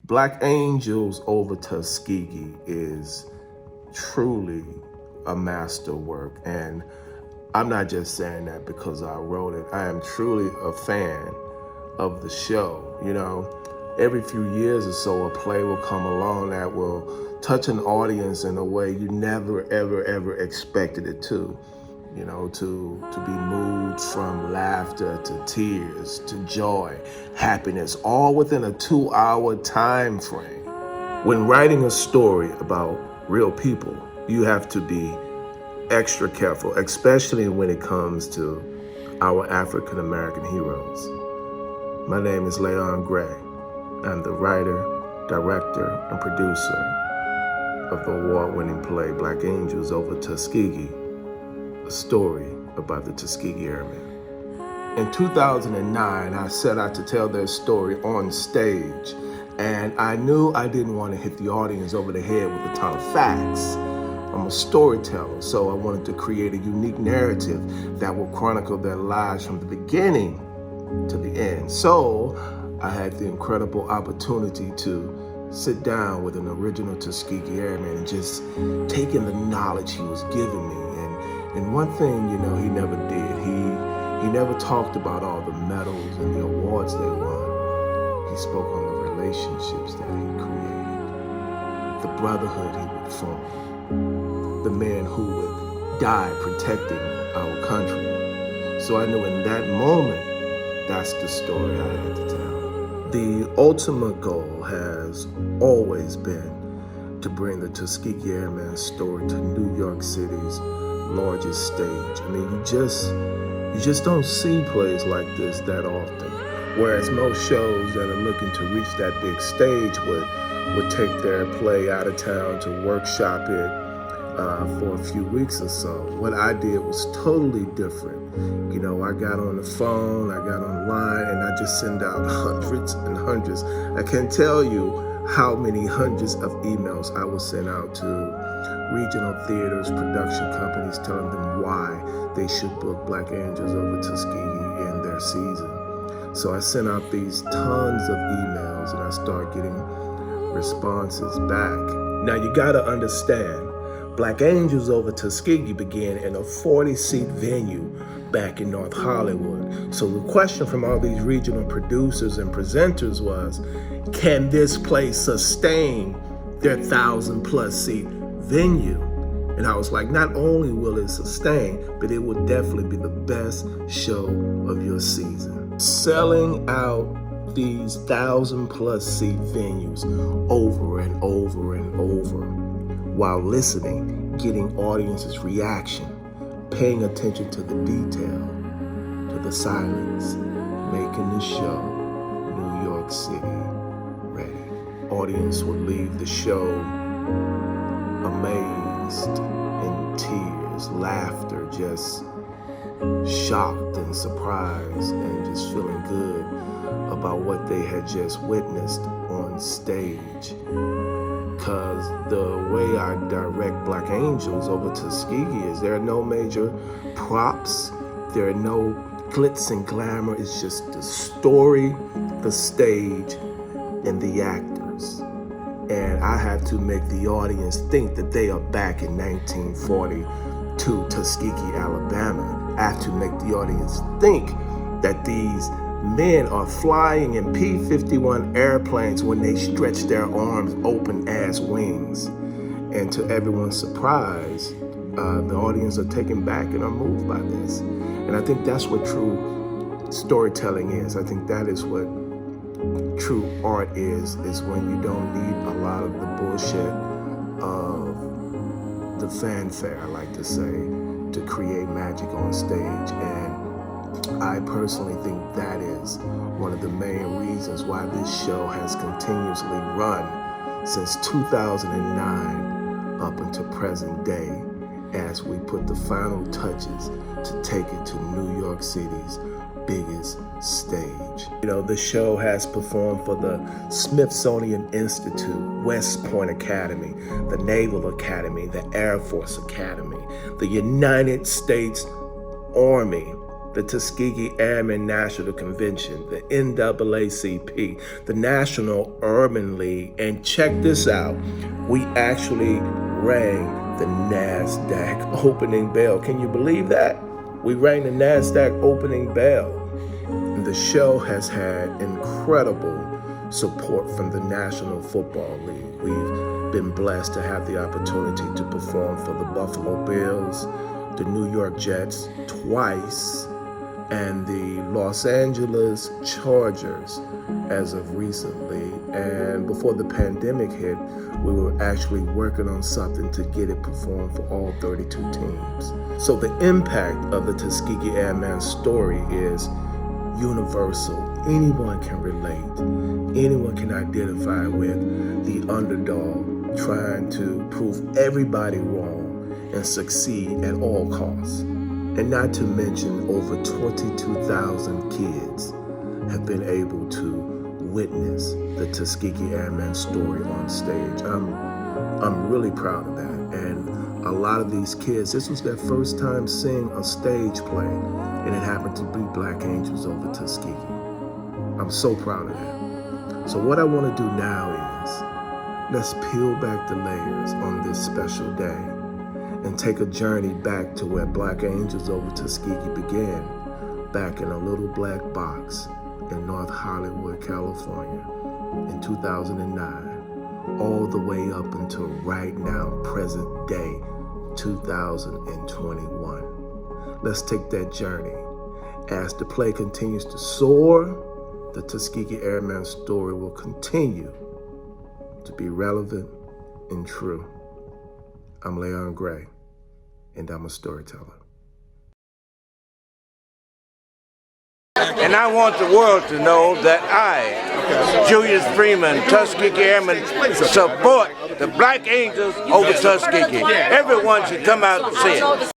Black Angels over Tuskegee is truly a masterwork. And I'm not just saying that because I wrote it. I am truly a fan of the show. You know, every few years or so, a play will come along that will touch an audience in a way you never, ever expected it to. You know, to be moved from laughter to tears to joy, happiness, all within a 2-hour time frame. When writing a story about real people, you have to be extra careful, especially when it comes to our African American heroes. My name is Layon Gray. I'm the writer, director, and producer of the award-winning play Black Angels over Tuskegee, a story about the Tuskegee Airmen. In 2009, I set out to tell their story on stage, and I knew I didn't want to hit the audience over the head with a ton of facts. I'm a storyteller, so I wanted to create a unique narrative that will chronicle their lives from the beginning to the end. So I had the incredible opportunity to sit down with an original Tuskegee Airman and just take in the knowledge he was giving me. And one thing, you know, he never did. He never talked about all the medals and the awards they won. He spoke on the relationships that he created, the brotherhood he would form, the men who would die protecting our country. So I knew in that moment, that's the story I had to tell. The ultimate goal has always been to bring the Tuskegee Airmen story to New York City's largest stage. I mean, you just don't see plays like this that often. Whereas most shows that are looking to reach that big stage would take their play out of town to workshop it for a few weeks or so. What I did was totally different. You know, I got on the phone, I got online, and I just sent out hundreds and hundreds. I can't tell you how many hundreds of emails I would send out to regional theaters, production companies, telling them why they should book Black Angels over Tuskegee in their season. So I sent out these tons of emails and I started getting responses back. Now you gotta understand, Black Angels over Tuskegee began in a 40-seat venue back in North Hollywood. So the question from all these regional producers and presenters was, can this play sustain their 1,000+ seat venue? And I was like, not only will it sustain, but it will definitely be the best show of your season. Selling out these 1,000+ seat venues over and over and over while listening, getting audiences' reaction, paying attention to the detail, to the silence, making the show New York City ready. Audience would leave the show amazed, in tears, laughter, just shocked and surprised and just feeling good about what they had just witnessed on stage. Because the way I direct Black Angels over Tuskegee is there are no major props, there are no glitz and glamour, it's just the story, the stage, and the actors. And I have to make the audience think that they are back in 1942 Tuskegee, Alabama. I have to make the audience think that these men are flying in P-51 airplanes when they stretch their arms open as wings. And to everyone's surprise, the audience are taken back and are moved by this. And I think that's what true storytelling is. I think that is what true art is when you don't need a lot of the bullshit of the fanfare, I like to say, to create magic on stage. And I personally think that is one of the main reasons why this show has continuously run since 2009 up until present day, as we put the final touches to take it to New York City's biggest stage. You know, the show has performed for the Smithsonian Institute, West Point Academy, the Naval Academy, the Air Force Academy, the United States Army, the Tuskegee Airmen National Convention, the NAACP, the National Urban League, and check this out, we actually rang the NASDAQ opening bell. Can you believe that? We rang the NASDAQ opening bell. And the show has had incredible support from the National Football League. We've been blessed to have the opportunity to perform for the Buffalo Bills, the New York Jets twice, and the Los Angeles Chargers as of recently. And before the pandemic hit, we were actually working on something to get it performed for all 32 teams. So the impact of the Tuskegee Airmen story is universal. Anyone can relate. Anyone can identify with the underdog trying to prove everybody wrong and succeed at all costs. And not to mention, over 22,000 kids have been able to witness the Tuskegee Airmen story on stage. I'm really proud of that. And a lot of these kids, this was their first time seeing a stage play, and it happened to be Black Angels over Tuskegee. I'm so proud of that. So what I want to do now is, let's peel back the layers on this special day and take a journey back to where Black Angels over Tuskegee began, back in a little black box in North Hollywood, California in 2009, all the way up until right now, present day, 2021. Let's take that journey. As the play continues to soar, the Tuskegee Airmen story will continue to be relevant and true. I'm Layon Gray, and I'm a storyteller. And I want the world to know that I, Julius Freeman, Tuskegee Airmen, support the Black Angels over Tuskegee. Everyone should come out and see it.